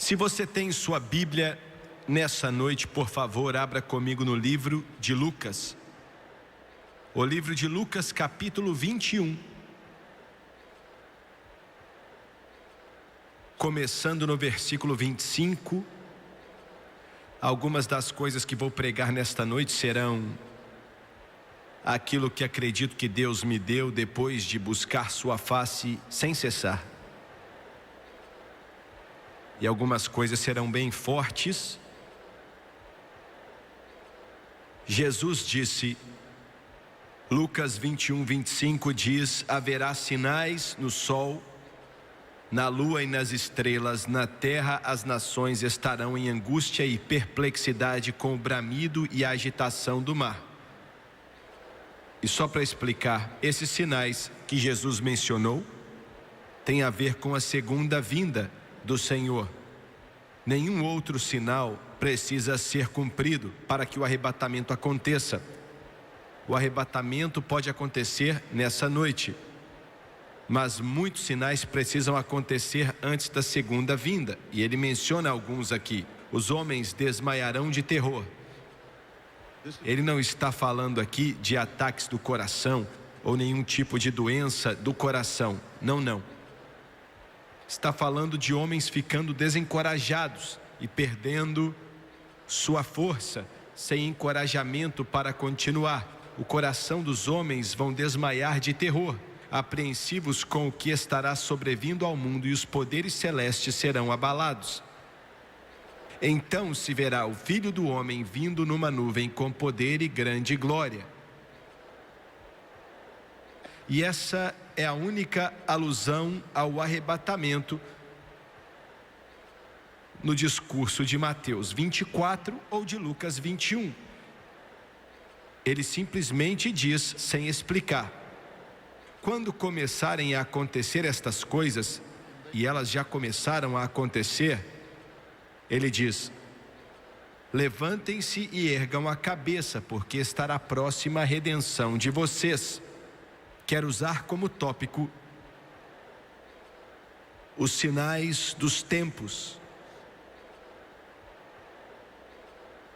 Se você tem sua Bíblia nessa noite, por favor, abra comigo no livro de Lucas. O livro de Lucas, capítulo 21. Começando no versículo 25. Algumas das coisas que vou pregar nesta noite serão aquilo que acredito que Deus me deu depois de buscar sua face sem cessar. E algumas coisas serão bem fortes. Jesus disse, Lucas 21, 25 diz: haverá sinais no sol, na lua e nas estrelas, na terra as nações estarão em angústia e perplexidade com o bramido e a agitação do mar. E só para explicar, esses sinais que Jesus mencionou têm a ver com a segunda vinda do Senhor. Nenhum outro sinal precisa ser cumprido para que o arrebatamento aconteça. O arrebatamento pode acontecer nessa noite, mas muitos sinais precisam acontecer antes da segunda vinda, e ele menciona alguns aqui. Os homens desmaiarão de terror. Ele não está falando aqui de ataques do coração ou nenhum tipo de doença do coração. Não. Está falando de homens ficando desencorajados e perdendo sua força, sem encorajamento para continuar. O coração dos homens vão desmaiar de terror, apreensivos com o que estará sobrevindo ao mundo, e os poderes celestes serão abalados. Então se verá o Filho do Homem vindo numa nuvem com poder e grande glória. E essa é a única alusão ao arrebatamento no discurso de Mateus 24 ou de Lucas 21. Ele simplesmente diz, sem explicar: quando começarem a acontecer estas coisas, e elas já começaram a acontecer, ele diz: levantem-se e ergam a cabeça, porque estará próxima a redenção de vocês. Quero usar como tópico os sinais dos tempos.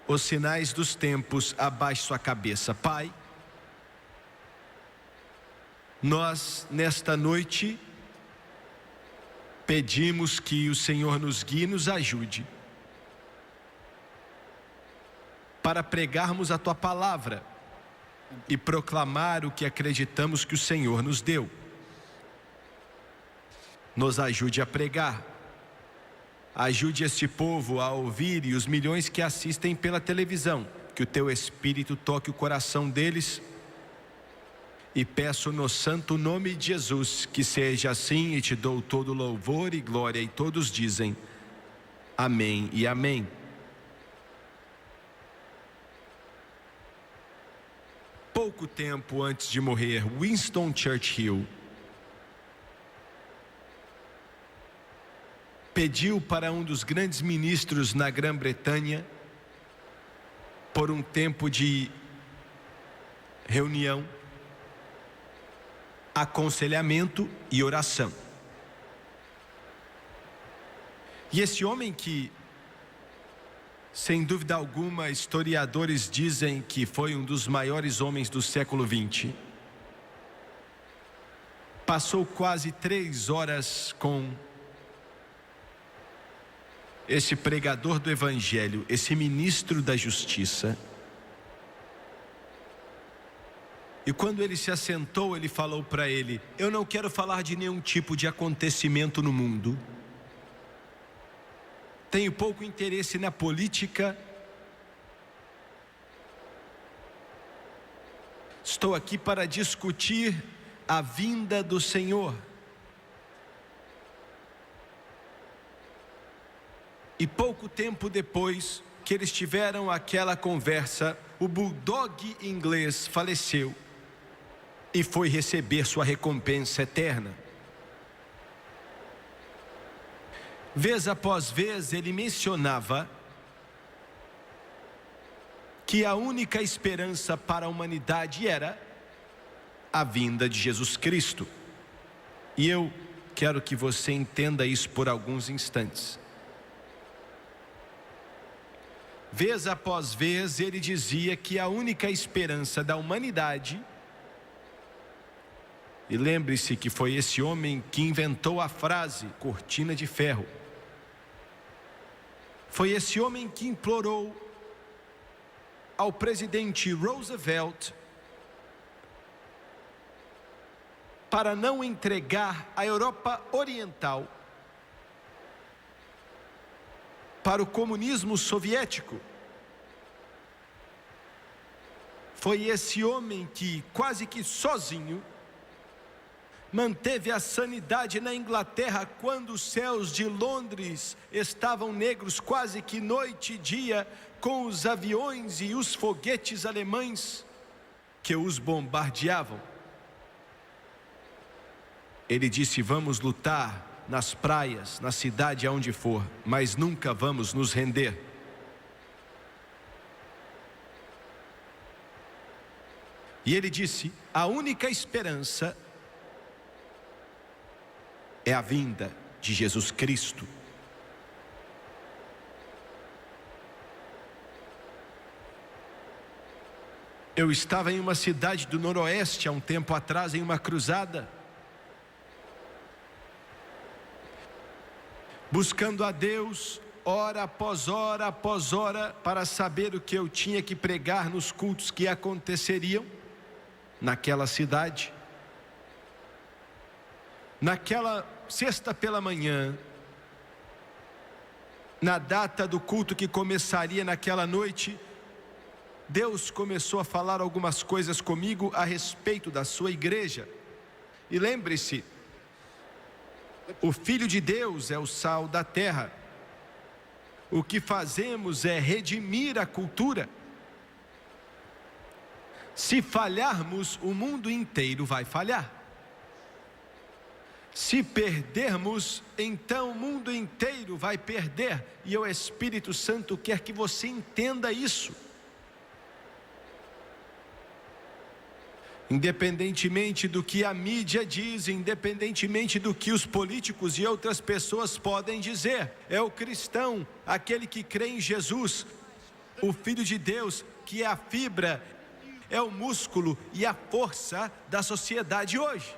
Os sinais dos tempos. Abaixe sua cabeça. Pai, nós nesta noite pedimos que o Senhor nos guie e nos ajude para pregarmos a Tua palavra e proclamar o que acreditamos que o Senhor nos deu. Nos ajude a pregar. Ajude este povo a ouvir, e os milhões que assistem pela televisão, que o Teu Espírito toque o coração deles. E peço no santo nome de Jesus que seja assim, e Te dou todo louvor e glória. E todos dizem amém e amém. Pouco tempo antes de morrer, Winston Churchill pediu para um dos grandes ministros na Grã-Bretanha, por um tempo de reunião, aconselhamento e oração. E esse homem, que sem dúvida alguma historiadores dizem que foi um dos maiores homens do século XX, passou quase 3 horas com esse pregador do Evangelho, esse ministro da Justiça. E quando ele se assentou, ele falou para ele: eu não quero falar de nenhum tipo de acontecimento no mundo. Tenho pouco interesse na política. Estou aqui para discutir a vinda do Senhor. E pouco tempo depois que eles tiveram aquela conversa, o bulldog inglês faleceu e foi receber sua recompensa eterna. Vez após vez ele mencionava que a única esperança para a humanidade era a vinda de Jesus Cristo. E eu quero que você entenda isso por alguns instantes. vez após vez, ele dizia que a única esperança da humanidade, e lembre-se que foi esse homem que inventou a frase cortina de ferro, foi esse homem que implorou ao presidente Roosevelt para não entregar a Europa Oriental para o comunismo soviético. Foi esse homem que, quase que sozinho, manteve a sanidade na Inglaterra quando os céus de Londres estavam negros quase que noite e dia, com os aviões e os foguetes alemães que os bombardeavam. Ele disse: vamos lutar nas praias, na cidade aonde for, mas nunca vamos nos render. E ele disse: a única esperança é a vinda de Jesus Cristo. Eu estava em uma cidade do Noroeste há um tempo atrás, em uma cruzada, buscando a Deus, hora após hora, para saber o que eu tinha que pregar nos cultos que aconteceriam naquela cidade. Naquela sexta pela manhã, na data do culto que começaria naquela noite, Deus começou a falar algumas coisas comigo a respeito da sua igreja. E lembre-se, o Filho de Deus é o sal da terra. O que fazemos é redimir a cultura. Se falharmos, o mundo inteiro vai falhar. Se perdermos, então o mundo inteiro vai perder. E o Espírito Santo quer que você entenda isso. Independentemente do que a mídia diz, independentemente do que os políticos e outras pessoas podem dizer, é o cristão, aquele que crê em Jesus, o Filho de Deus, que é a fibra, é o músculo e a força da sociedade hoje.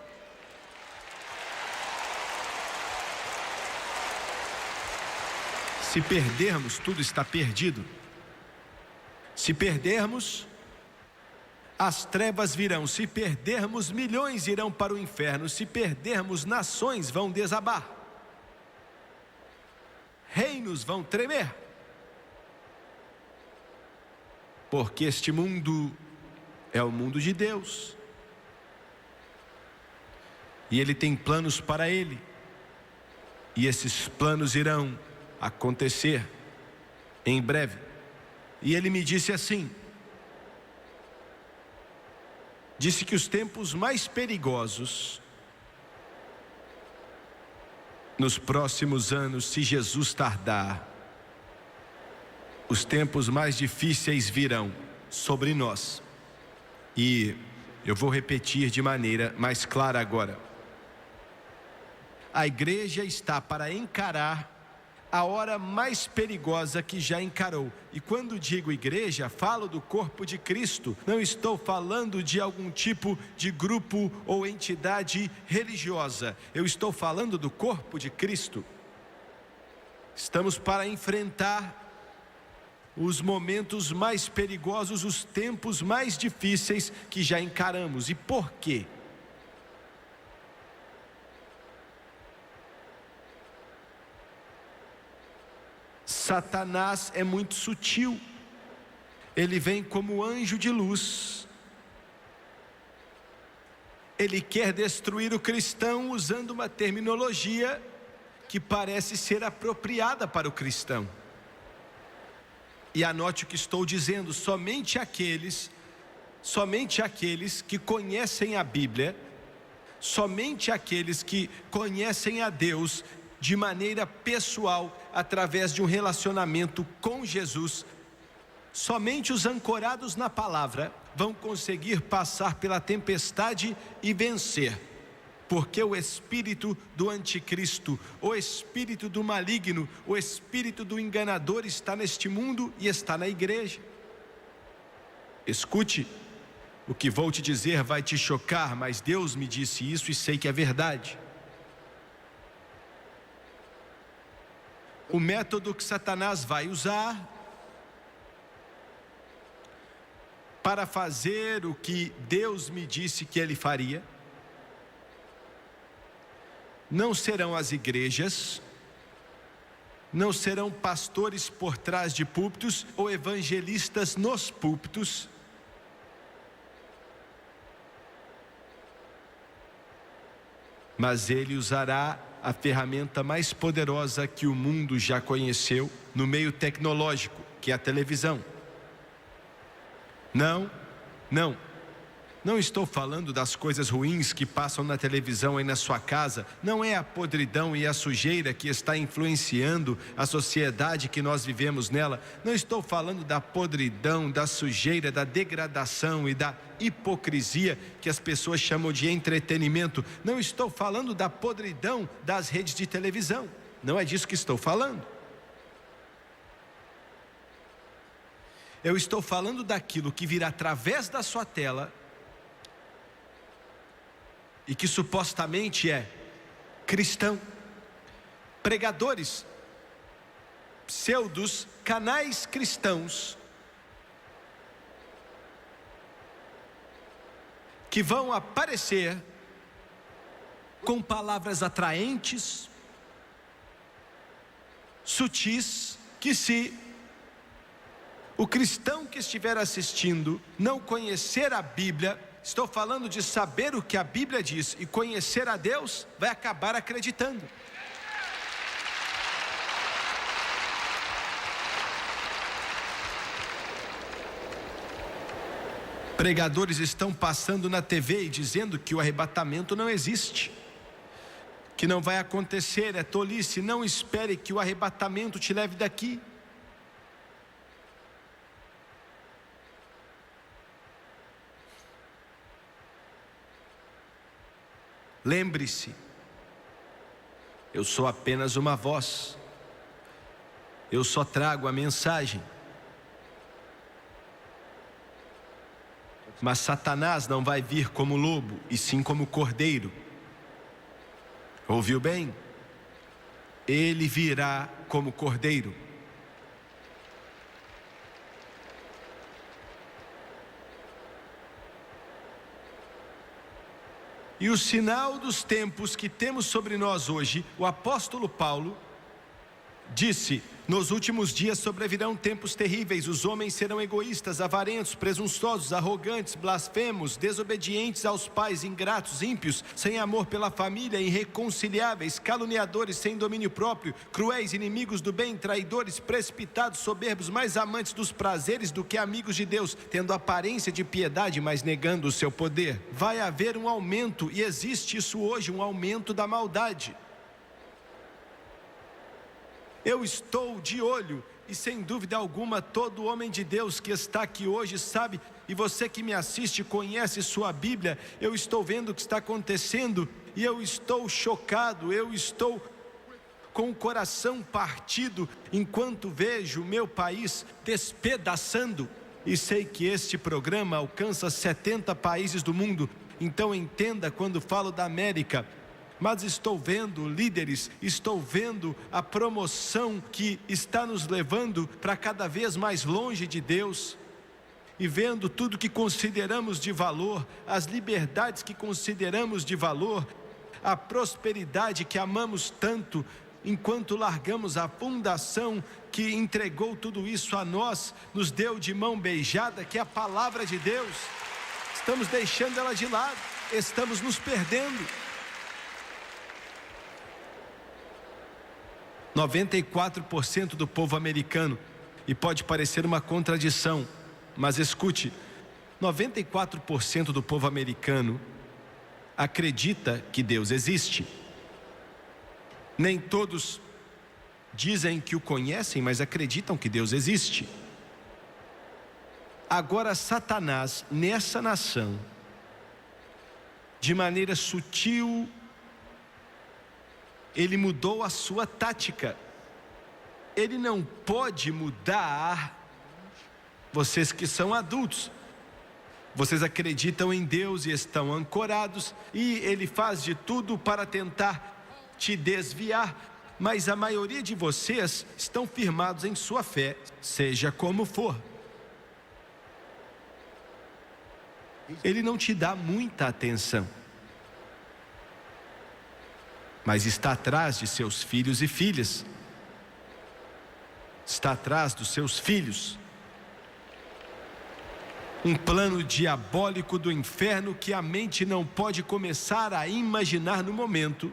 Se perdermos, tudo está perdido. Se perdermos, as trevas virão. Se perdermos, milhões irão para o inferno. Se perdermos, nações vão desabar. Reinos vão tremer. Porque este mundo é o mundo de Deus. E Ele tem planos para ele. E esses planos irão acontecer em breve. E Ele me disse assim: disse que os tempos mais perigosos nos próximos anos, se Jesus tardar, os tempos mais difíceis virão sobre nós. E eu vou repetir de maneira mais clara agora. A igreja está para encarar a hora mais perigosa que já encarou. E quando digo igreja, falo do corpo de Cristo. Não estou falando de algum tipo de grupo ou entidade religiosa. Eu estou falando do corpo de Cristo. Estamos para enfrentar os momentos mais perigosos, os tempos mais difíceis que já encaramos. E por quê? Satanás é muito sutil. Ele vem como anjo de luz. Ele quer destruir o cristão usando uma terminologia que parece ser apropriada para o cristão. E anote o que estou dizendo: somente aqueles que conhecem a Bíblia, somente aqueles que conhecem a Deus de maneira pessoal, através de um relacionamento com Jesus, somente os ancorados na palavra vão conseguir passar pela tempestade e vencer. porque o espírito do anticristo, o espírito do maligno, o espírito do enganador está neste mundo e está na igreja. Escute, o que vou te dizer vai te chocar, mas Deus me disse isso e sei que é verdade. O método que Satanás vai usar para fazer o que Deus me disse que ele faria, não serão as igrejas, não serão pastores por trás de púlpitos ou evangelistas nos púlpitos, mas ele usará a ferramenta mais poderosa que o mundo já conheceu no meio tecnológico, que é a televisão. Não estou falando das coisas ruins que passam na televisão aí na sua casa. Não é a podridão e a sujeira que está influenciando a sociedade que nós vivemos nela. Não estou falando da podridão, da sujeira, da degradação e da hipocrisia que as pessoas chamam de entretenimento. Não estou falando da podridão das redes de televisão. Não é disso que estou falando. Eu estou falando daquilo que virá através da sua tela e que supostamente é cristão. Pregadores, pseudos, canais cristãos que vão aparecer com palavras atraentes, sutis, que se o cristão que estiver assistindo não conhecer a Bíblia, estou falando de saber o que a Bíblia diz e conhecer a Deus, vai acabar acreditando. Pregadores estão passando na TV e dizendo que o arrebatamento não existe, que não vai acontecer, é tolice. Não espere que o arrebatamento te leve daqui. Lembre-se, eu sou apenas uma voz, eu só trago a mensagem. Mas Satanás não vai vir como lobo, e sim como cordeiro. Ouviu bem? Ele virá como cordeiro. E o sinal dos tempos que temos sobre nós hoje, o apóstolo Paulo disse: nos últimos dias sobrevirão tempos terríveis, os homens serão egoístas, avarentos, presunçosos, arrogantes, blasfemos, desobedientes aos pais, ingratos, ímpios, sem amor pela família, irreconciliáveis, caluniadores, sem domínio próprio, cruéis, inimigos do bem, traidores, precipitados, soberbos, mais amantes dos prazeres do que amigos de Deus, tendo aparência de piedade, mas negando o seu poder. Vai haver um aumento, e existe isso hoje, um aumento da maldade. Eu estou de olho, e sem dúvida alguma todo homem de Deus que está aqui hoje sabe, e você que me assiste conhece sua Bíblia. Eu estou vendo o que está acontecendo e eu estou chocado, eu estou com o coração partido enquanto vejo o meu país despedaçando. E sei que este programa alcança 70 países do mundo, então entenda quando falo da América. Mas estou vendo líderes, estou vendo a promoção que está nos levando para cada vez mais longe de Deus, e vendo tudo que consideramos de valor, as liberdades que consideramos de valor, a prosperidade que amamos tanto, enquanto largamos a fundação que entregou tudo isso a nós, nos deu de mão beijada, que é a palavra de Deus. Estamos deixando ela de lado, estamos nos perdendo. 94% do povo americano, e pode parecer uma contradição, mas escute, 94% do povo americano acredita que Deus existe. Nem todos dizem que o conhecem, mas acreditam que Deus existe. Agora Satanás, nessa nação, de maneira sutil ele mudou a sua tática. Ele não pode mudar. Vocês que são adultos, vocês acreditam em Deus e estão ancorados, e Ele faz de tudo para tentar te desviar, mas a maioria de vocês estão firmados em sua fé, seja como for. Ele não te dá muita atenção, mas está atrás de seus filhos e filhas, está atrás dos seus filhos. Um plano diabólico do inferno que a mente não pode começar a imaginar no momento,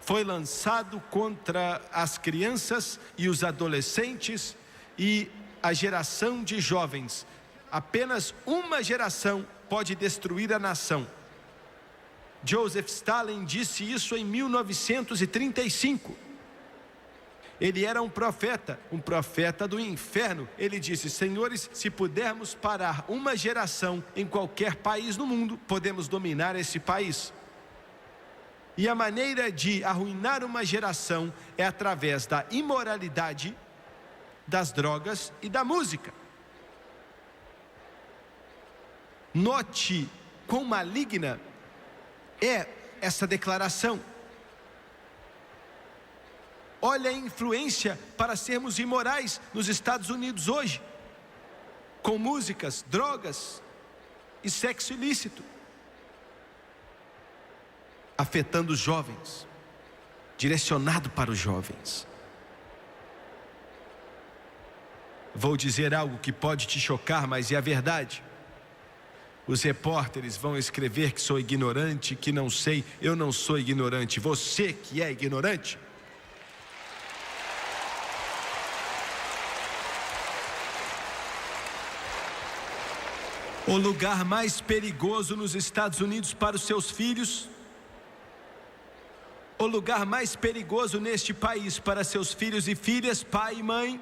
foi lançado contra as crianças e os adolescentes e a geração de jovens. Apenas uma geração pode destruir a nação. Joseph Stalin disse isso em 1935. Ele era um profeta do inferno. Ele disse: senhores, se pudermos parar uma geração em qualquer país no mundo, podemos dominar esse país. E a maneira de arruinar uma geração é através da imoralidade, das drogas e da música. Note quão maligna é essa declaração. Olha a influência para sermos imorais nos Estados Unidos hoje, com músicas, drogas e sexo ilícito, afetando os jovens, direcionado para os jovens. Vou dizer algo que pode te chocar, mas é a verdade. Os repórteres vão escrever que sou ignorante, que não sei. Eu não sou ignorante, você que é ignorante. O lugar mais perigoso nos Estados Unidos para os seus filhos, o lugar mais perigoso neste país para seus filhos e filhas, pai e mãe,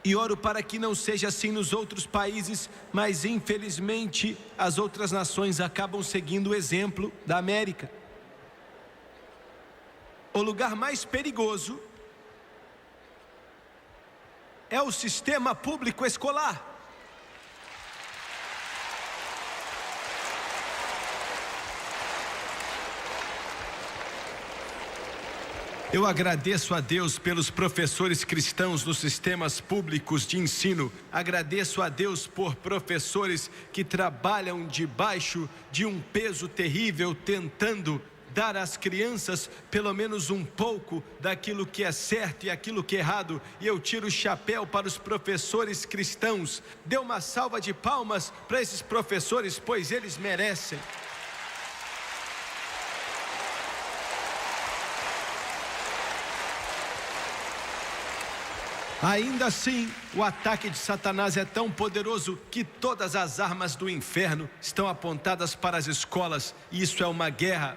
e oro para que não seja assim nos outros países, mas infelizmente as outras nações acabam seguindo o exemplo da América. O lugar mais perigoso é o sistema público escolar. Eu agradeço a Deus pelos professores cristãos nos sistemas públicos de ensino. Agradeço a Deus por professores que trabalham debaixo de um peso terrível, tentando dar às crianças pelo menos um pouco daquilo que é certo e aquilo que é errado. E eu tiro o chapéu para os professores cristãos. Dê uma salva de palmas para esses professores, pois eles merecem. Ainda assim, o ataque de Satanás é tão poderoso que todas as armas do inferno estão apontadas para as escolas, e isso é uma guerra.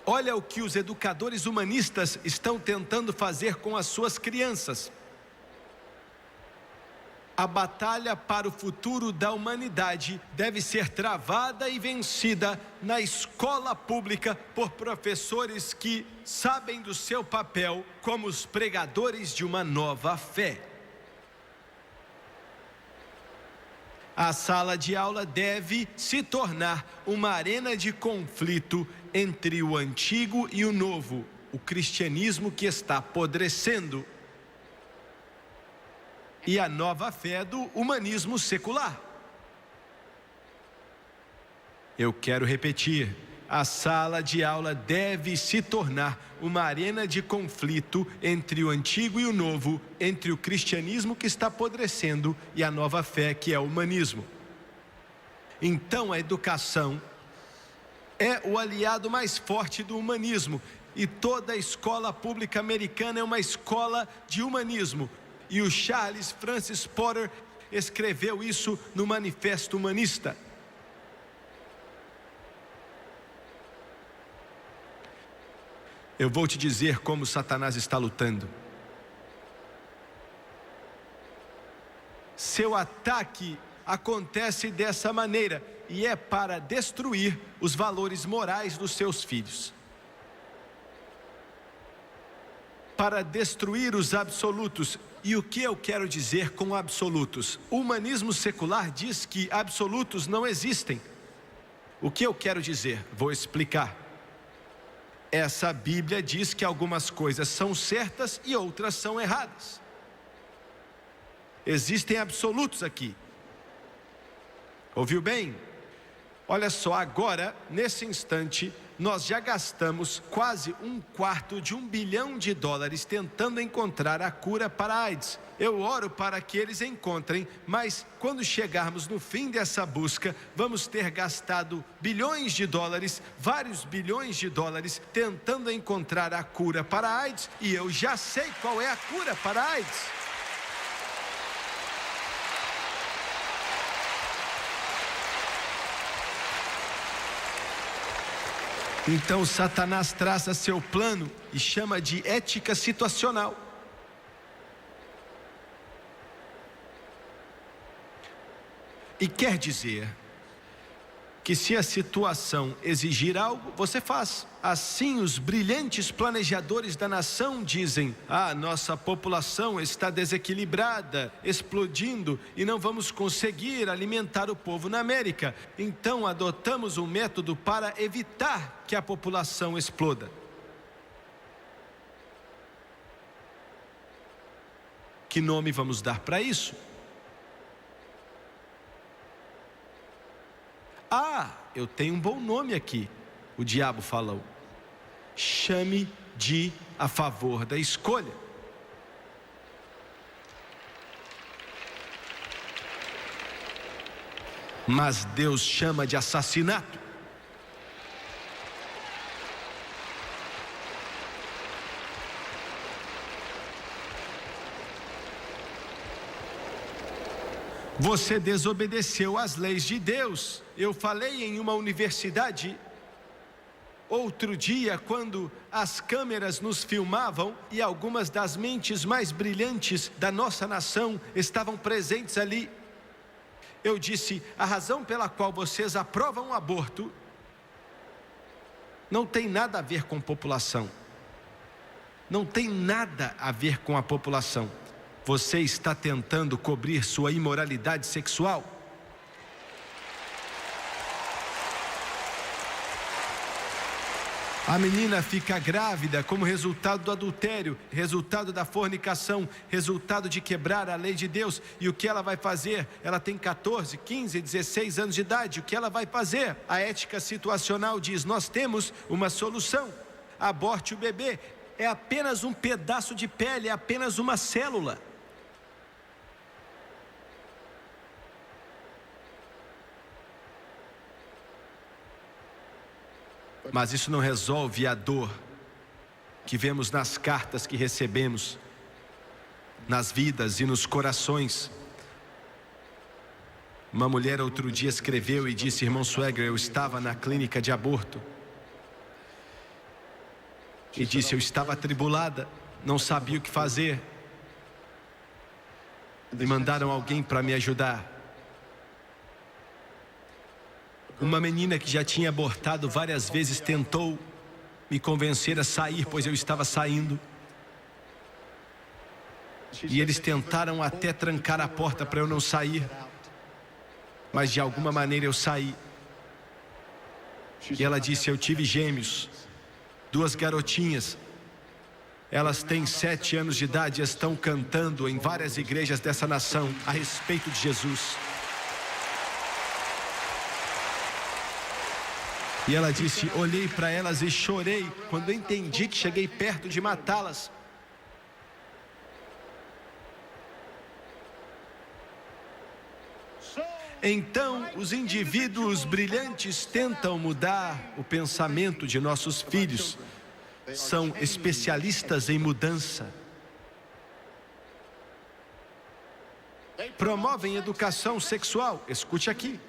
Olha o que os educadores humanistas estão tentando fazer com as suas crianças. A batalha para o futuro da humanidade deve ser travada e vencida na escola pública por professores que sabem do seu papel como os pregadores de uma nova fé. A sala de aula deve se tornar uma arena de conflito entre o antigo e o novo, o cristianismo que está apodrecendo e a nova fé do humanismo secular. Eu quero repetir: a sala de aula deve se tornar uma arena de conflito entre o antigo e o novo, entre o cristianismo que está apodrecendo e a nova fé que é o humanismo. Então a educação é o aliado mais forte do humanismo, e toda a escola pública americana é uma escola de humanismo. E o Charles Francis Potter escreveu isso no Manifesto Humanista. Eu vou te dizer como Satanás está lutando. Seu ataque acontece dessa maneira, e é para destruir os valores morais dos seus filhos. para destruir os absolutos. E o que eu quero dizer com absolutos? O humanismo secular diz que absolutos não existem. O que eu quero dizer? Vou explicar. Essa Bíblia diz que algumas coisas são certas e outras são erradas. Existem absolutos aqui. Ouviu bem? Olha só, agora, nesse instante, nós já gastamos quase $1/4 de $1 bilhão tentando encontrar a cura para a AIDS. Eu oro para que eles encontrem, mas quando chegarmos no fim dessa busca, vamos ter gastado bilhões de dólares, vários bilhões de dólares, tentando encontrar a cura para a AIDS, e eu já sei qual é a cura para a AIDS. Então Satanás traça seu plano e chama de ética situacional. E quer dizer que se a situação exigir algo, você faz. Assim os brilhantes planejadores da nação dizem: nossa população está desequilibrada, explodindo, e não vamos conseguir alimentar o povo na América. Então adotamos um método para evitar que a população exploda. Que nome vamos dar para isso? Eu tenho um bom nome aqui. O diabo falou: chame de a favor da escolha. Mas Deus chama de assassinato. Você desobedeceu às leis de Deus. Eu falei em uma universidade outro dia, quando as câmeras nos filmavam e algumas das mentes mais brilhantes da nossa nação estavam presentes ali. Eu disse: a razão pela qual vocês aprovam o aborto não tem nada a ver com população. Não tem nada a ver com a população. Você está tentando cobrir sua imoralidade sexual. A menina fica grávida como resultado do adultério, resultado da fornicação, resultado de quebrar a lei de Deus. E o que ela vai fazer? Ela tem 14, 15, 16 anos de idade. O que ela vai fazer? A ética situacional diz: nós temos uma solução. Aborte o bebê. É apenas um pedaço de pele, é apenas uma célula. Mas isso não resolve a dor que vemos nas cartas que recebemos, nas vidas e nos corações. Uma mulher outro dia escreveu e disse: irmão Swagger, eu estava na clínica de aborto. E disse: eu estava atribulada, não sabia o que fazer. E mandaram alguém para me ajudar. Uma menina que já tinha abortado várias vezes tentou me convencer a sair, pois eu estava saindo. E eles tentaram até trancar a porta para eu não sair, mas de alguma maneira eu saí. E ela disse: eu tive gêmeos, 2 garotinhas. Elas têm 7 anos de idade e estão cantando em várias igrejas dessa nação a respeito de Jesus. E ela disse: olhei para elas e chorei quando entendi que cheguei perto de matá-las. Então, os indivíduos brilhantes tentam mudar o pensamento de nossos filhos. São especialistas em mudança. Promovem educação sexual. Escute aqui.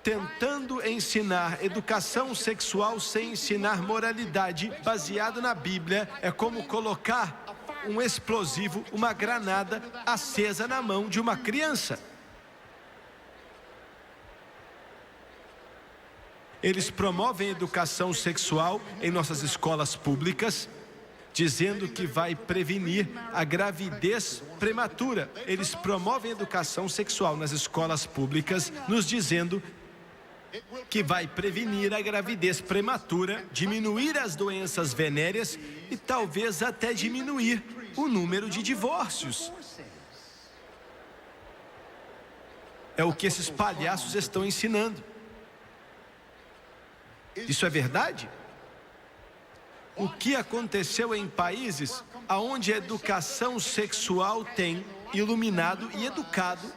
Tentando ensinar educação sexual sem ensinar moralidade, baseado na Bíblia, é como colocar um explosivo, uma granada acesa na mão de uma criança. Eles promovem educação sexual em nossas escolas públicas, dizendo que vai prevenir a gravidez prematura. Eles promovem educação sexual nas escolas públicas, nos dizendo que vai prevenir a gravidez prematura, diminuir as doenças venéreas e talvez até diminuir o número de divórcios. É o que esses palhaços estão ensinando. Isso é verdade? O que aconteceu em países onde a educação sexual tem iluminado e educado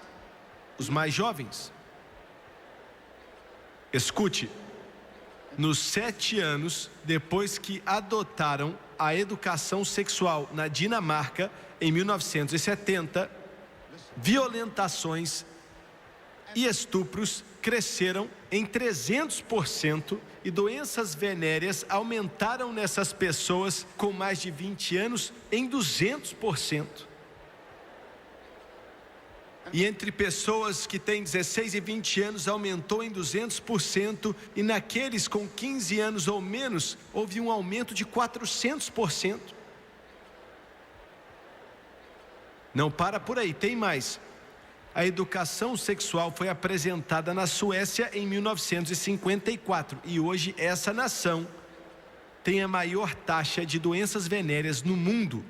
os mais jovens? Escute, nos 7 anos depois que adotaram a educação sexual na Dinamarca, em 1970, violentações e estupros cresceram em 300% e doenças venéreas aumentaram nessas pessoas com mais de 20 anos em 200%. E entre pessoas que têm 16 e 20 anos aumentou em 200%, e naqueles com 15 anos ou menos houve um aumento de 400%. Não para por aí, tem mais. A educação sexual foi apresentada na Suécia em 1954 e hoje essa nação tem a maior taxa de doenças venéreas no mundo.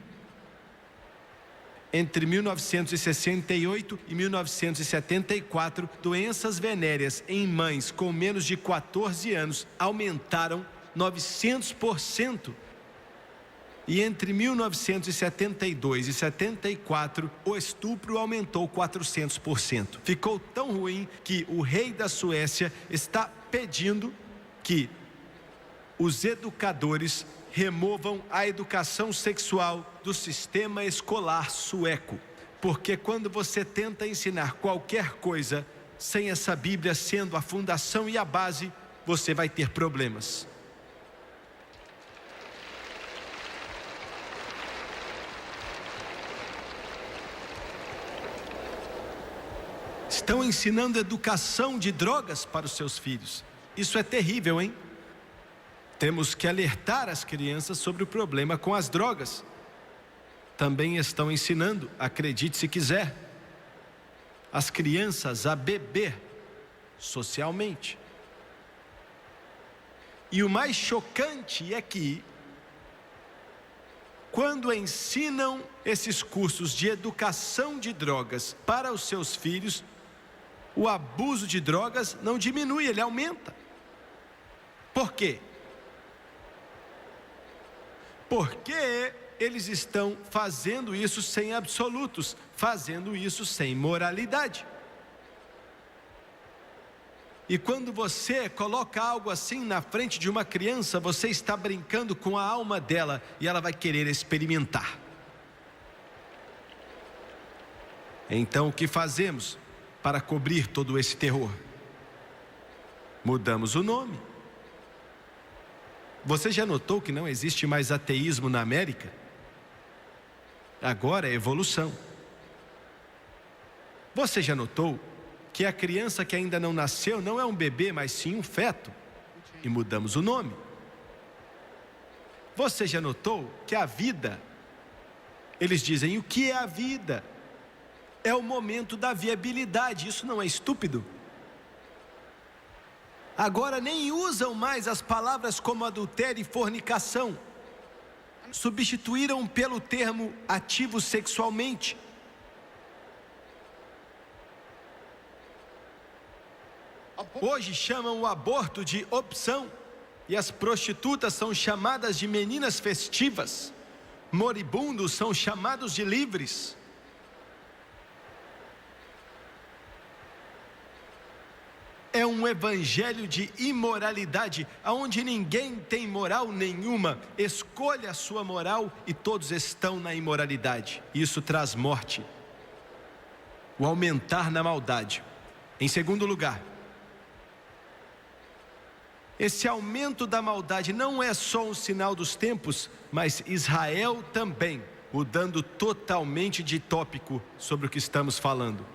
Entre 1968 e 1974, doenças venéreas em mães com menos de 14 anos aumentaram 900%. E entre 1972 e 74, o estupro aumentou 400%. Ficou tão ruim que o rei da Suécia está pedindo que os educadores removam a educação sexual do sistema escolar sueco. Porque quando você tenta ensinar qualquer coisa sem essa Bíblia sendo a fundação e a base, você vai ter problemas. Estão ensinando educação de drogas para os seus filhos. Isso é terrível, hein? Temos que alertar as crianças sobre o problema com as drogas. Também estão ensinando, acredite se quiser, as crianças a beber socialmente. E o mais chocante é que, quando ensinam esses cursos de educação de drogas para os seus filhos, o abuso de drogas não diminui, ele aumenta. Por quê? Porque eles estão fazendo isso sem absolutos, fazendo isso sem moralidade. E quando você coloca algo assim na frente de uma criança, você está brincando com a alma dela e ela vai querer experimentar. Então o que fazemos para cobrir todo esse terror? Mudamos o nome. Você já notou que não existe mais ateísmo na América? Agora é evolução. Você já notou que a criança que ainda não nasceu não é um bebê, mas sim um feto? E mudamos o nome. Você já notou que a vida, eles dizem, o que é a vida? É o momento da viabilidade, isso não é estúpido? Agora nem usam mais as palavras como adultério e fornicação. Substituíram pelo termo ativo sexualmente. Hoje chamam o aborto de opção. E as prostitutas são chamadas de meninas festivas. Moribundos são chamados de livres. É um evangelho de imoralidade, onde ninguém tem moral nenhuma. Escolha a sua moral e todos estão na imoralidade. Isso traz morte. O aumentar na maldade. Em segundo lugar, esse aumento da maldade não é só um sinal dos tempos, mas Israel também, mudando totalmente de tópico sobre o que estamos falando.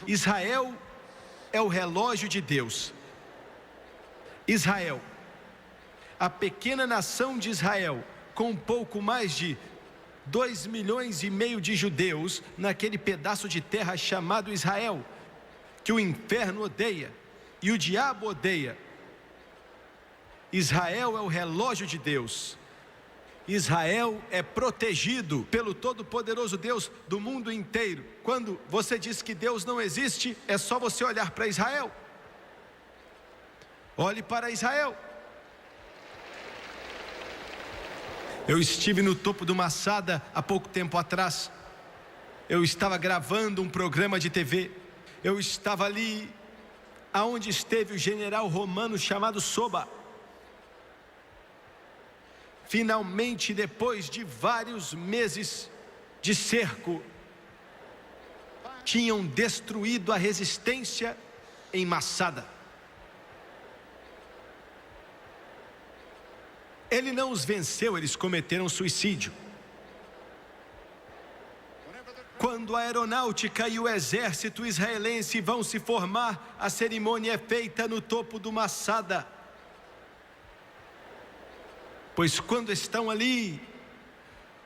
Israel é o relógio de Deus. Israel, a pequena nação de Israel, com um pouco mais de 2,5 milhões de judeus naquele pedaço de terra chamado Israel, que o inferno odeia e o diabo odeia. Israel é o relógio de Deus. Israel é protegido pelo Todo-Poderoso Deus do mundo inteiro. Quando você diz que Deus não existe, é só você olhar para Israel. Olhe para Israel. Eu estive no topo do Masada há pouco tempo atrás. Eu estava gravando um programa de TV. Eu estava ali aonde esteve o general romano chamado Soba. Finalmente, depois de vários meses de cerco, tinham destruído a resistência em Masada. Ele não os venceu, eles cometeram suicídio. Quando a aeronáutica e o exército israelense vão se formar, a cerimônia é feita no topo do Masada. Pois quando estão ali,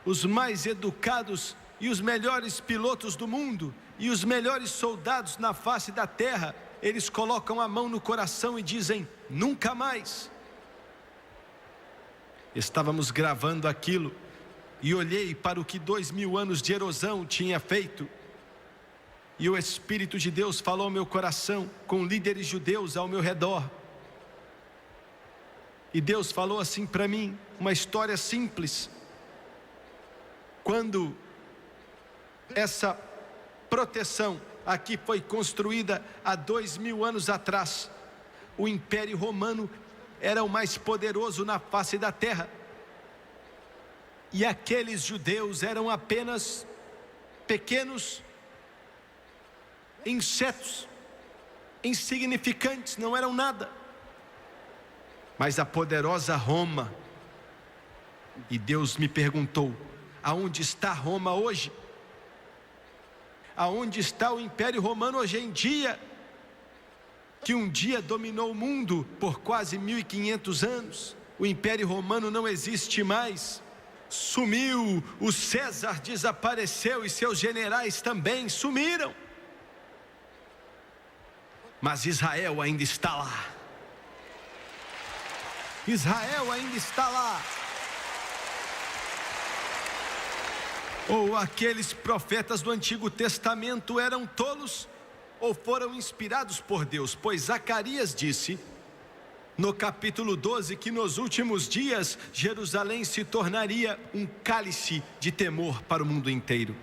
os mais educados e os melhores pilotos do mundo e os melhores soldados na face da terra, eles colocam a mão no coração e dizem: nunca mais. Estávamos gravando aquilo e olhei para o que 2.000 anos de erosão tinha feito. E o Espírito de Deus falou ao meu coração, com líderes judeus ao meu redor. E Deus falou assim para mim, uma história simples. Quando essa proteção aqui foi construída há 2.000 anos atrás, o Império Romano era o mais poderoso na face da terra. E aqueles judeus eram apenas pequenos insetos, insignificantes, não eram nada. Mas a poderosa Roma, e Deus me perguntou: aonde está Roma hoje? Aonde está o Império Romano hoje em dia? Que um dia dominou o mundo por quase 1.500 anos. O Império Romano não existe mais. Sumiu, o César desapareceu e seus generais também sumiram. Mas Israel ainda está lá. Israel ainda está lá. Ou aqueles profetas do Antigo Testamento eram tolos ou foram inspirados por Deus? Pois Zacarias disse no capítulo 12 que nos últimos dias Jerusalém se tornaria um cálice de temor para o mundo inteiro.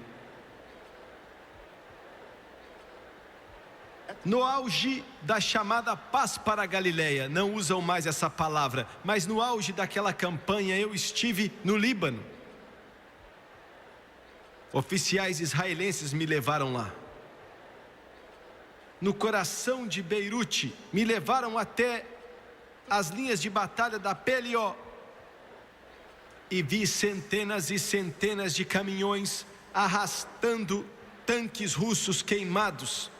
No auge da chamada paz para a Galileia, não usam mais essa palavra, mas no auge daquela campanha eu estive no Líbano. Oficiais israelenses me levaram lá. No coração de Beirute, me levaram até as linhas de batalha da Pelió. E vi centenas e centenas de caminhões arrastando tanques russos queimados.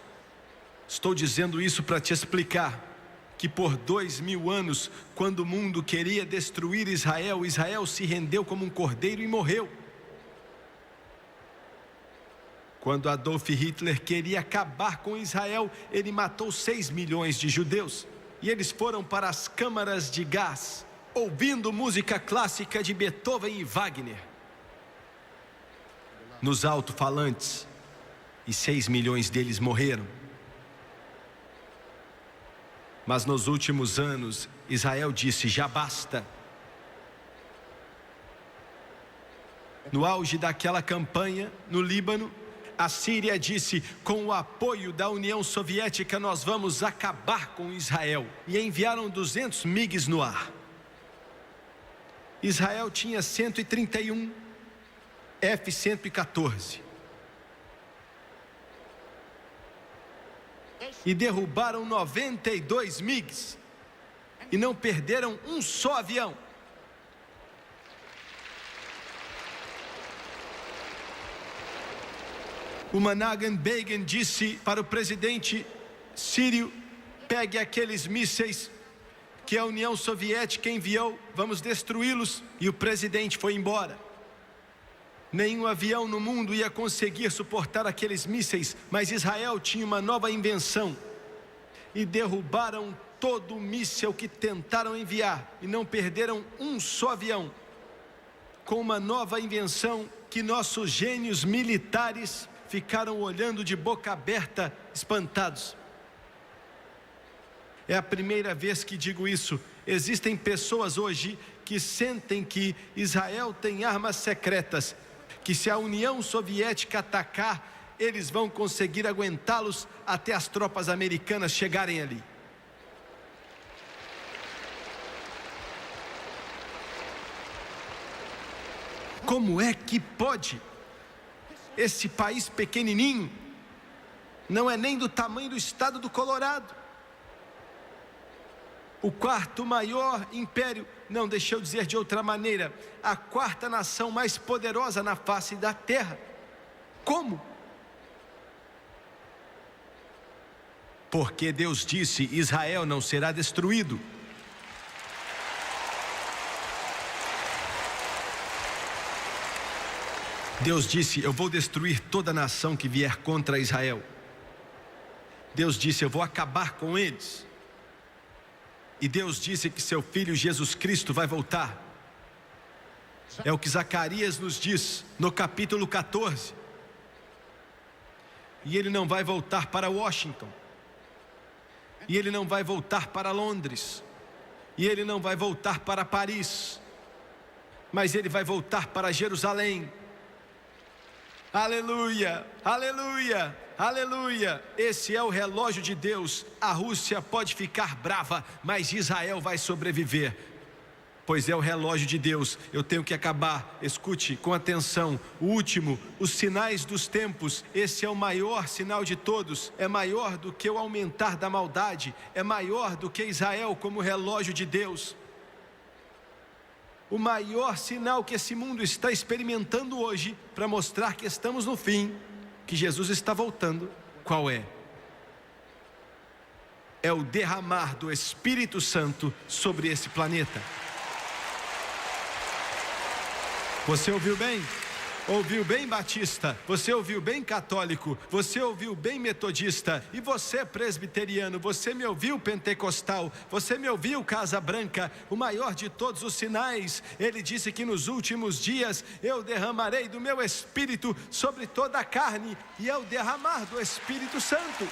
Estou dizendo isso para te explicar que por 2.000 anos, quando o mundo queria destruir Israel, Israel se rendeu como um cordeiro e morreu. Quando Adolf Hitler queria acabar com Israel, ele matou 6 milhões de judeus. E eles foram para as câmaras de gás, ouvindo música clássica de Beethoven e Wagner, nos alto-falantes, e 6 milhões deles morreram. Mas nos últimos anos, Israel disse: já basta. No auge daquela campanha, no Líbano, a Síria disse: com o apoio da União Soviética nós vamos acabar com Israel. E enviaram 200 MiGs no ar. Israel tinha 131 F-114. E derrubaram 92 MiGs. E não perderam um só avião. O Menachem Begin disse para o presidente sírio: pegue aqueles mísseis que a União Soviética enviou, vamos destruí-los, e o presidente foi embora. Nenhum avião no mundo ia conseguir suportar aqueles mísseis, mas Israel tinha uma nova invenção, e derrubaram todo o míssil que tentaram enviar, e não perderam um só avião, com uma nova invenção que nossos gênios militares ficaram olhando de boca aberta, espantados. É a primeira vez que digo isso. Existem pessoas hoje que sentem que Israel tem armas secretas, que se a União Soviética atacar, eles vão conseguir aguentá-los até as tropas americanas chegarem ali. Como é que pode? Esse país pequenininho, não é nem do tamanho do estado do Colorado. O quarto maior império, não, deixa eu dizer de outra maneira, a quarta nação mais poderosa na face da terra. Como? Porque Deus disse: Israel não será destruído. Deus disse: eu vou destruir toda nação que vier contra Israel. Deus disse: eu vou acabar com eles. E Deus disse que seu Filho Jesus Cristo vai voltar. É o que Zacarias nos diz no capítulo 14. E ele não vai voltar para Washington. E ele não vai voltar para Londres. E ele não vai voltar para Paris. Mas ele vai voltar para Jerusalém. Aleluia, aleluia, aleluia. Esse é o relógio de Deus. A Rússia pode ficar brava, mas Israel vai sobreviver, pois é o relógio de Deus. Eu tenho que acabar. Escute com atenção. O último, os sinais dos tempos. Esse é o maior sinal de todos. É maior do que o aumentar da maldade. É maior do que Israel como relógio de Deus. O maior sinal que esse mundo está experimentando hoje, para mostrar que estamos no fim, que Jesus está voltando, qual é? É o derramar do Espírito Santo sobre esse planeta. Você ouviu bem? Ouviu bem, batista? Você ouviu bem, católico? Você ouviu bem, metodista? E você, presbiteriano? Você me ouviu, pentecostal? Você me ouviu, Casa Branca? O maior de todos os sinais. Ele disse que nos últimos dias eu derramarei do meu Espírito sobre toda a carne. E é o derramar do Espírito Santo.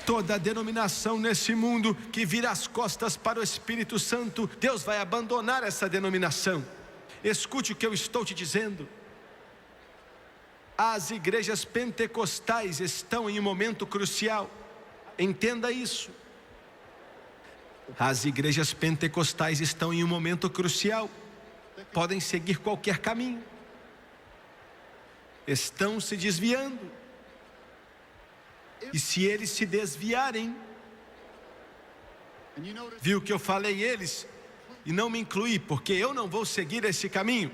Toda denominação nesse mundo que vira as costas para o Espírito Santo, Deus vai abandonar essa denominação. Escute o que eu estou te dizendo. As igrejas pentecostais estão em um momento crucial. Entenda isso. As igrejas pentecostais estão em um momento crucial. Podem seguir qualquer caminho. Estão se desviando. E se eles se desviarem, viu que eu falei eles e não me incluí, porque eu não vou seguir esse caminho.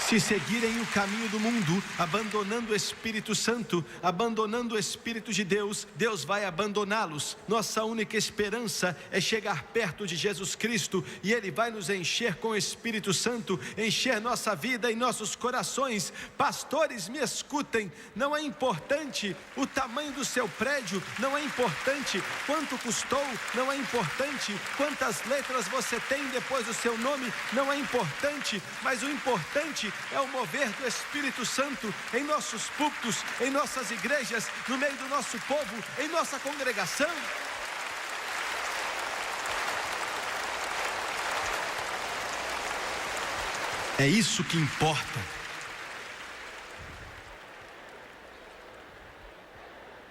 Se seguirem o caminho do mundo, abandonando o Espírito Santo, abandonando o Espírito de Deus, Deus vai abandoná-los. Nossa única esperança é chegar perto de Jesus Cristo, e Ele vai nos encher com o Espírito Santo, encher nossa vida e nossos corações. Pastores, me escutem, não é importante o tamanho do seu prédio, não é importante quanto custou, não é importante quantas letras você tem depois do seu nome, não é importante, mas o importante é o mover do Espírito Santo em nossos púlpitos, em nossas igrejas, no meio do nosso povo, em nossa congregação. É isso que importa.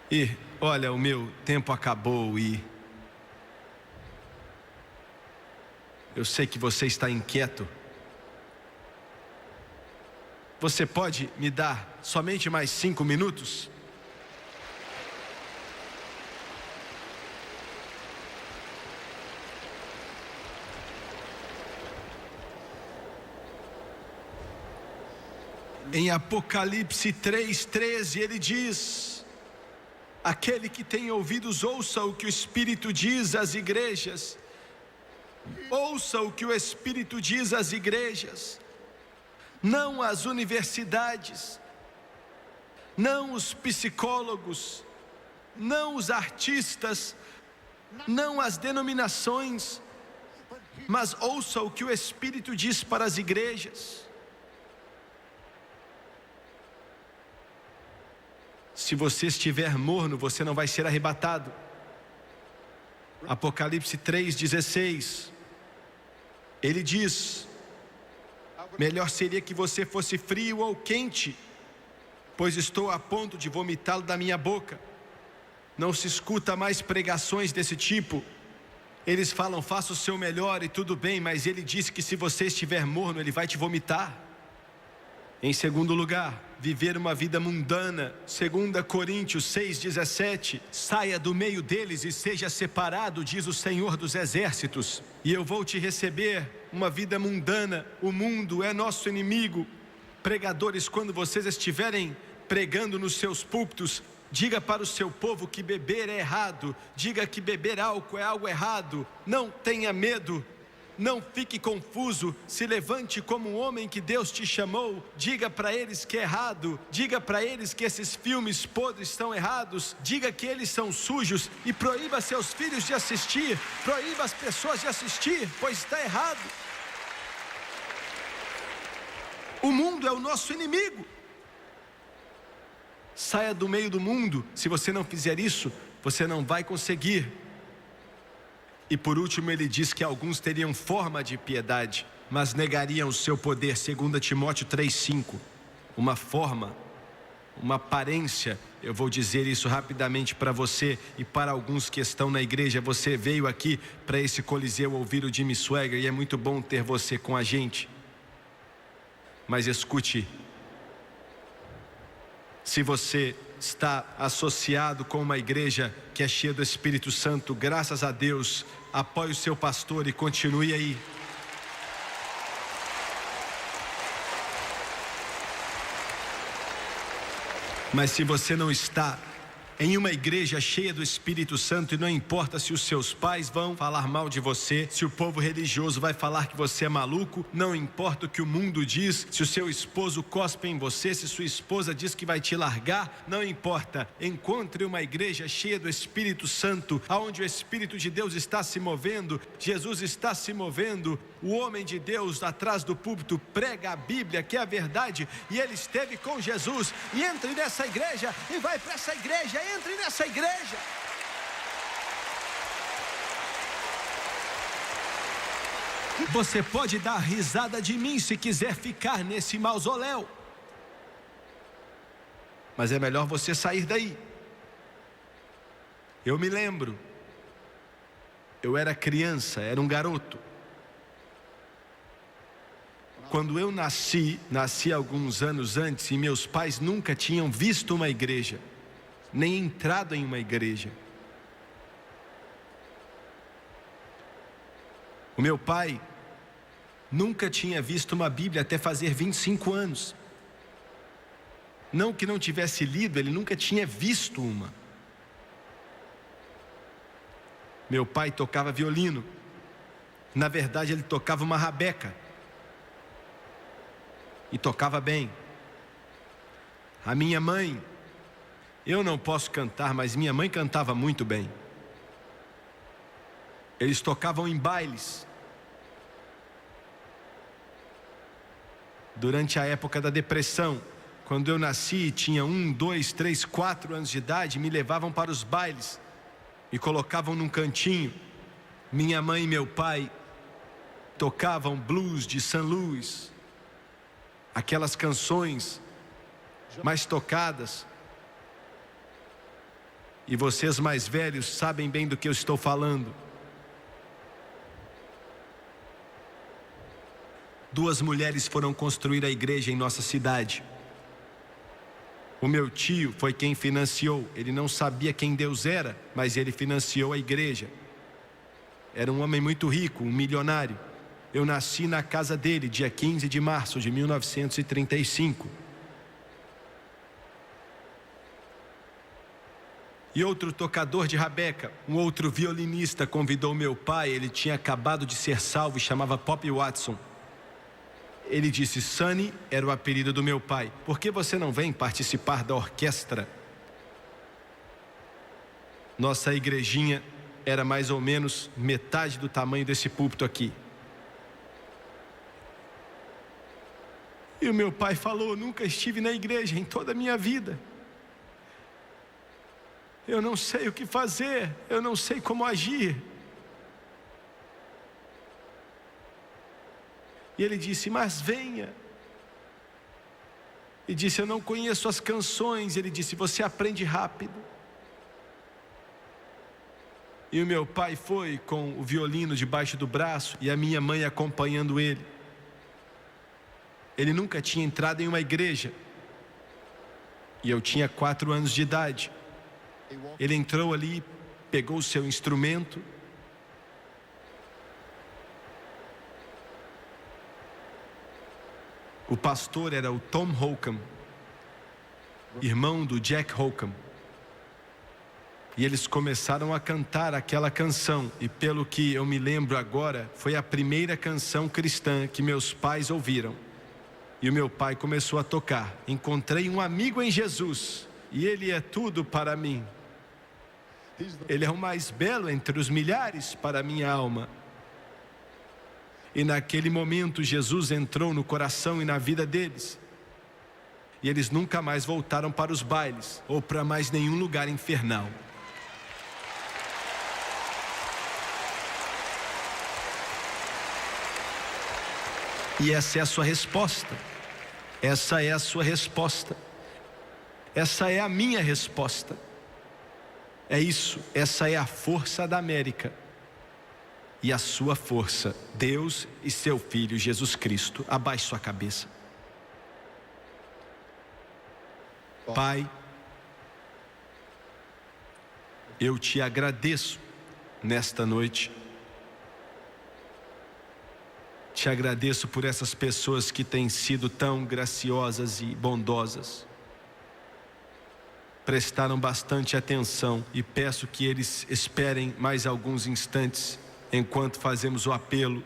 E olha, o meu tempo acabou e eu sei que você está inquieto. Você pode me dar somente mais 5 minutos? Em Apocalipse 3:13 ele diz: aquele que tem ouvidos ouça o que o Espírito diz às igrejas. Ouça o que o Espírito diz às igrejas, não às universidades, não os psicólogos, não os artistas, não as denominações, mas ouça o que o Espírito diz para as igrejas. Se você estiver morno, você não vai ser arrebatado. Apocalipse 3:16, ele diz: melhor seria que você fosse frio ou quente, pois estou a ponto de vomitá-lo da minha boca. Não se escuta mais pregações desse tipo. Eles falam, faça o seu melhor e tudo bem, mas ele disse que se você estiver morno, ele vai te vomitar. Em segundo lugar, viver uma vida mundana. 2 Coríntios 6:17, saia do meio deles e seja separado, diz o Senhor dos Exércitos, e eu vou te receber. Uma vida mundana, o mundo é nosso inimigo. Pregadores, quando vocês estiverem pregando nos seus púlpitos, diga para o seu povo que beber é errado, diga que beber álcool é algo errado. Não tenha medo, não fique confuso, se levante como um homem que Deus te chamou. Diga para eles que é errado, diga para eles que esses filmes podres estão errados, diga que eles são sujos e proíba seus filhos de assistir, proíba as pessoas de assistir, pois está errado. O mundo é o nosso inimigo. Saia do meio do mundo. Se você não fizer isso, você não vai conseguir. E por último ele diz que alguns teriam forma de piedade, mas negariam o seu poder. 2 Timóteo 3:5, uma forma, uma aparência. Eu vou dizer isso rapidamente para você e para alguns que estão na igreja. Você veio aqui para esse coliseu ouvir o Jimmy Swaggart e é muito bom ter você com a gente. Mas escute, se você está associado com uma igreja que é cheia do Espírito Santo, graças a Deus, apoie o seu pastor e continue aí. Mas se você não está em uma igreja cheia do Espírito Santo, e não importa se os seus pais vão falar mal de você, se o povo religioso vai falar que você é maluco, não importa o que o mundo diz, se o seu esposo cospe em você, se sua esposa diz que vai te largar, não importa. Encontre uma igreja cheia do Espírito Santo, aonde o Espírito de Deus está se movendo, Jesus está se movendo. O homem de Deus atrás do púlpito prega a Bíblia, que é a verdade, e ele esteve com Jesus. E entre nessa igreja e vai para essa igreja, entre nessa igreja. Você pode dar risada de mim se quiser ficar nesse mausoléu, mas é melhor você sair daí. Eu me lembro, eu era criança, era um garoto. Quando eu nasci alguns anos antes, e meus pais nunca tinham visto uma igreja, nem entrado em uma igreja. O meu pai nunca tinha visto uma Bíblia até fazer 25 anos. Não que não tivesse lido, ele nunca tinha visto uma. Meu pai tocava violino. Na verdade, ele tocava uma rabeca. E tocava bem. A minha mãe, eu não posso cantar, mas minha mãe cantava muito bem. Eles tocavam em bailes. Durante a época da depressão, quando eu nasci, tinha 1, 2, 3, 4 anos de idade, me levavam para os bailes, me colocavam num cantinho. Minha mãe e meu pai tocavam blues de St. Louis, aquelas canções mais tocadas. E vocês mais velhos sabem bem do que eu estou falando. 2 mulheres foram construir a igreja em nossa cidade. O meu tio foi quem financiou. Ele não sabia quem Deus era, mas ele financiou a igreja. Era um homem muito rico, um milionário. Eu nasci na casa dele, dia 15 de março de 1935. E outro tocador de rabeca, um outro violinista convidou meu pai, ele tinha acabado de ser salvo e chamava Pop Watson. Ele disse: Sonny era o apelido do meu pai, por que você não vem participar da orquestra? Nossa igrejinha era mais ou menos metade do tamanho desse púlpito aqui. E o meu pai falou: nunca estive na igreja em toda a minha vida. Eu não sei o que fazer, eu não sei como agir. E ele disse: mas venha. E disse: eu não conheço as canções. Ele disse: você aprende rápido. E o meu pai foi com o violino debaixo do braço e a minha mãe acompanhando ele. Ele nunca tinha entrado em uma igreja. E eu tinha 4 anos de idade. Ele entrou ali, pegou o seu instrumento. O pastor era o Tom Holcomb, irmão do Jack Holcomb. E eles começaram a cantar aquela canção. E pelo que eu me lembro agora, foi a primeira canção cristã que meus pais ouviram. E o meu pai começou a tocar: encontrei um amigo em Jesus, e ele é tudo para mim. Ele é o mais belo entre os milhares para a minha alma. E naquele momento Jesus entrou no coração e na vida deles. E eles nunca mais voltaram para os bailes ou para mais nenhum lugar infernal. E essa é a sua resposta. Essa é a sua resposta. Essa é a minha resposta. É isso, essa é a força da América. E a sua força, Deus e seu Filho Jesus Cristo. Abaixe sua cabeça. Pai, eu te agradeço nesta noite. Te agradeço por essas pessoas que têm sido tão graciosas e bondosas. Prestaram bastante atenção e peço que eles esperem mais alguns instantes enquanto fazemos o apelo,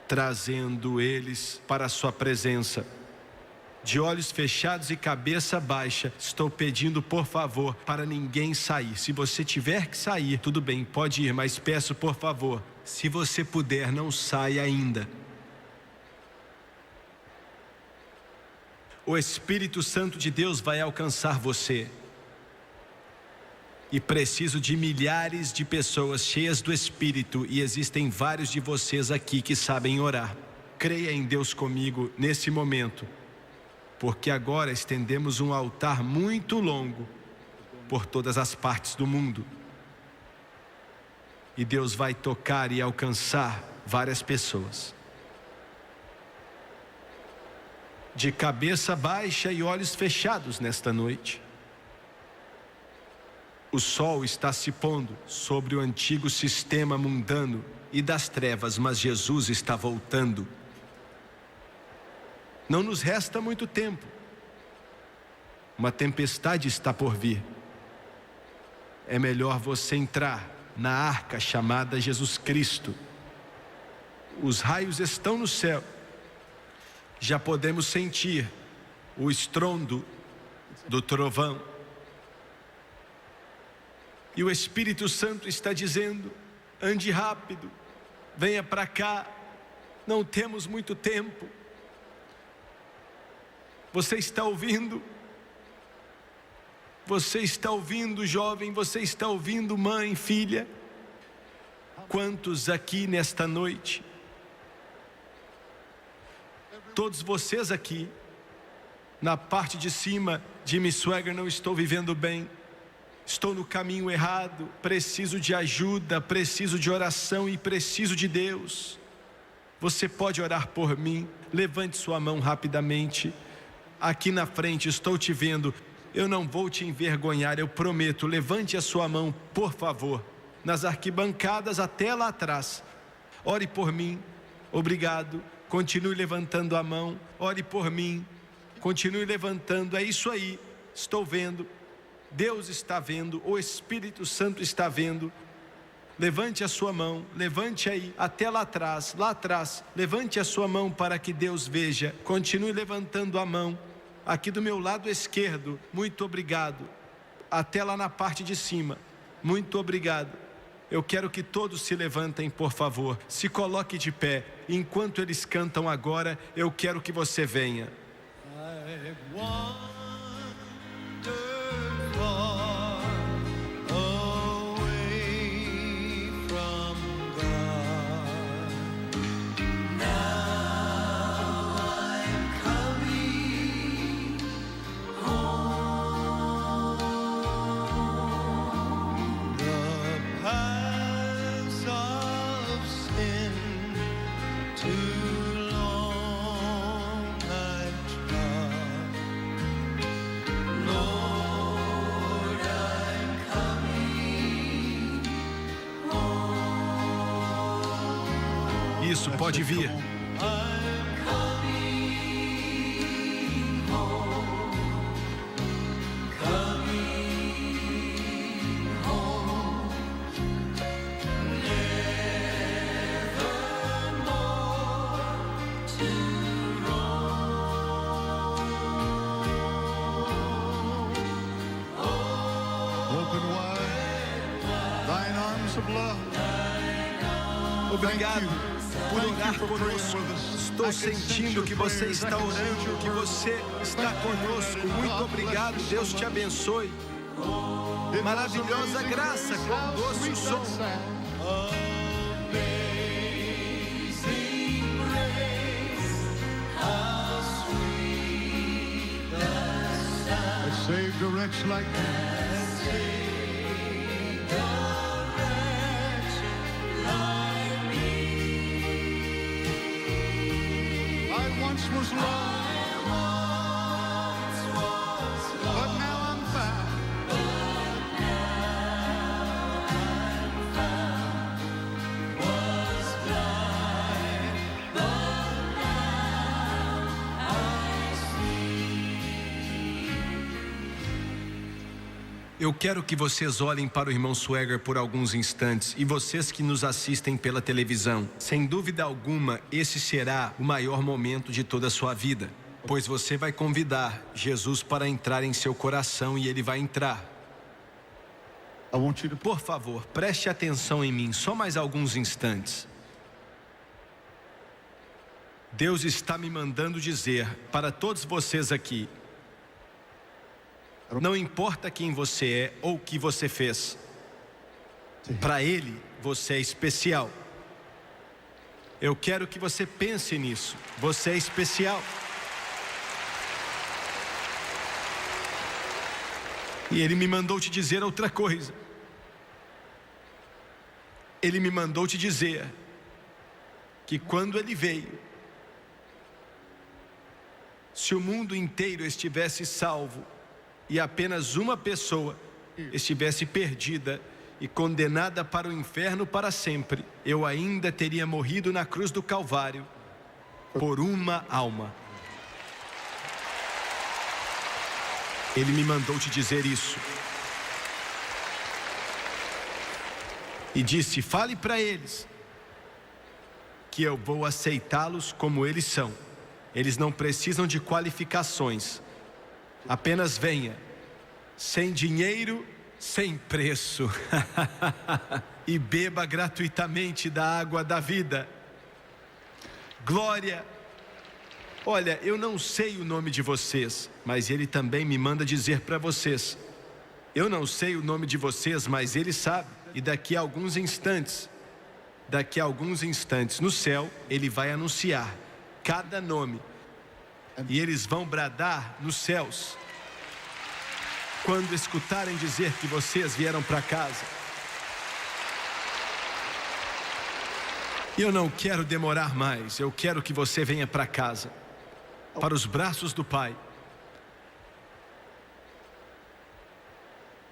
trazendo eles para a sua presença. De olhos fechados e cabeça baixa, estou pedindo por favor para ninguém sair. Se você tiver que sair, tudo bem, pode ir, mas peço por favor, se você puder, não saia ainda. O Espírito Santo de Deus vai alcançar você. E preciso de milhares de pessoas cheias do Espírito, e existem vários de vocês aqui que sabem orar. Creia em Deus comigo nesse momento, porque agora estendemos um altar muito longo por todas as partes do mundo. E Deus vai tocar e alcançar várias pessoas. De cabeça baixa e olhos fechados nesta noite. O sol está se pondo sobre o antigo sistema mundano e das trevas, mas Jesus está voltando. Não nos resta muito tempo. Uma tempestade está por vir. É melhor você entrar na arca chamada Jesus Cristo. Os raios estão no céu. Já podemos sentir o estrondo do trovão. E o Espírito Santo está dizendo: ande rápido, venha para cá, não temos muito tempo. Você está ouvindo? Você está ouvindo, jovem? Você está ouvindo, mãe, filha? Quantos aqui nesta noite? Todos vocês aqui, na parte de cima, Jimmy Swagger, não estou vivendo bem. Estou no caminho errado, preciso de ajuda, preciso de oração e preciso de Deus. Você pode orar por mim? Levante sua mão rapidamente. Aqui na frente, estou te vendo. Eu não vou te envergonhar, eu prometo. Levante a sua mão, por favor. Nas arquibancadas até lá atrás. Ore por mim. Obrigado. Continue levantando a mão. Ore por mim. Continue levantando. É isso aí. Estou vendo. Deus está vendo, o Espírito Santo está vendo. Levante a sua mão, levante aí, até lá atrás, levante a sua mão para que Deus veja. Continue levantando a mão, aqui do meu lado esquerdo, muito obrigado. Até lá na parte de cima, muito obrigado. Eu quero que todos se levantem, por favor, se coloque de pé. Enquanto eles cantam agora, eu quero que você venha. Isso, pode vir. Obrigado por orar conosco. Estou sentindo que você está orando, que você está conosco. Muito obrigado, Deus te abençoe. Maravilhosa graça, quão doce o som. Saved a wretch like me. I once was lost, but now I'm found. Was blind, but now I see. Eu quero que vocês olhem para o irmão Swagger por alguns instantes, e vocês que nos assistem pela televisão. Sem dúvida alguma, esse será o maior momento de toda a sua vida, pois você vai convidar Jesus para entrar em seu coração e ele vai entrar. Por favor, preste atenção em mim, só mais alguns instantes. Deus está me mandando dizer para todos vocês aqui: não importa quem você é ou o que você fez, para Ele você é especial. Eu quero que você pense nisso. Você é especial. E Ele me mandou te dizer outra coisa. Ele me mandou te dizer que quando Ele veio, se o mundo inteiro estivesse salvo e apenas uma pessoa estivesse perdida e condenada para o inferno para sempre, eu ainda teria morrido na cruz do Calvário por uma alma. Ele me mandou te dizer isso. E disse: fale para eles que eu vou aceitá-los como eles são. Eles não precisam de qualificações. Apenas venha, sem dinheiro, sem preço, e beba gratuitamente da água da vida. Glória. Olha, eu não sei o nome de vocês, mas Ele também me manda dizer para vocês. Eu não sei o nome de vocês, mas Ele sabe. E daqui a alguns instantes, no céu, Ele vai anunciar cada nome. E eles vão bradar nos céus quando escutarem dizer que vocês vieram para casa. E eu não quero demorar mais. Eu quero que você venha para casa, para os braços do Pai.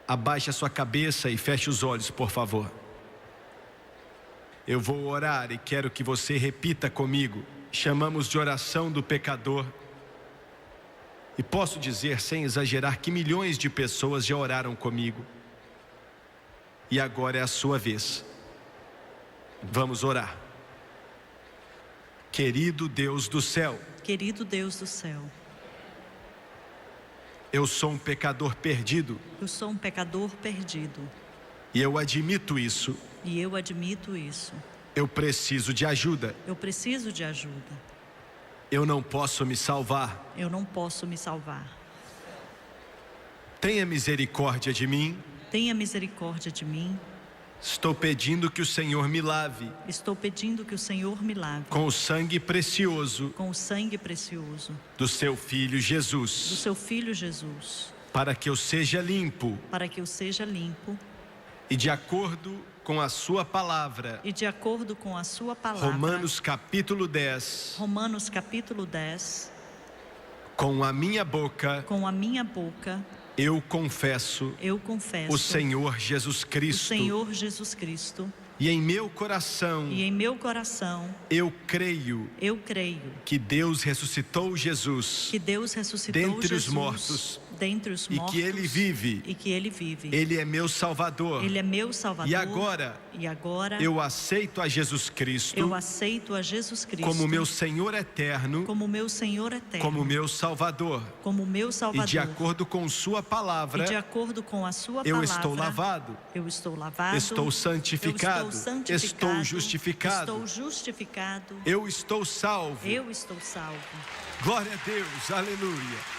Abaixe a sua cabeça e feche os olhos, por favor. Eu vou orar e quero que você repita comigo. Chamamos de oração do pecador. E posso dizer, sem exagerar, que milhões de pessoas já oraram comigo. E agora é a sua vez. Vamos orar. Querido Deus do céu, Querido Deus do céu, eu sou um pecador perdido eu sou um pecador perdido e eu admito isso. e eu admito isso. Eu preciso de ajuda. Eu preciso de ajuda. Eu não posso me salvar. Eu não posso me salvar. Tenha misericórdia de mim. Tenha misericórdia de mim. Estou pedindo que o Senhor me lave Estou pedindo que o Senhor me lave com o sangue precioso com o sangue precioso do seu Filho do Jesus, seu Filho Jesus, para que eu seja limpo para que eu seja limpo e de acordo com a sua palavra. e de acordo com a sua palavra. Romanos capítulo 10. Romanos capítulo 10. Com a minha boca Com a minha boca eu confesso eu confesso o Senhor Jesus o Cristo. Senhor Jesus Cristo, E em meu coração e em meu coração eu creio eu creio que Deus ressuscitou Jesus que Deus ressuscitou dentre os Jesus mortos dentre os e mortos que Ele vive. e que Ele vive. Ele é meu Salvador. Ele é meu Salvador. E agora eu aceito a Jesus Cristo eu aceito a Jesus Cristo como meu Senhor eterno, como meu Senhor eterno, como meu Salvador. como meu Salvador. E de acordo com sua palavra, E de acordo com a sua eu palavra, estou lavado, eu estou lavado, estou santificado, estou justificado, estou justificado, eu estou salvo. eu estou salvo. Glória a Deus, aleluia.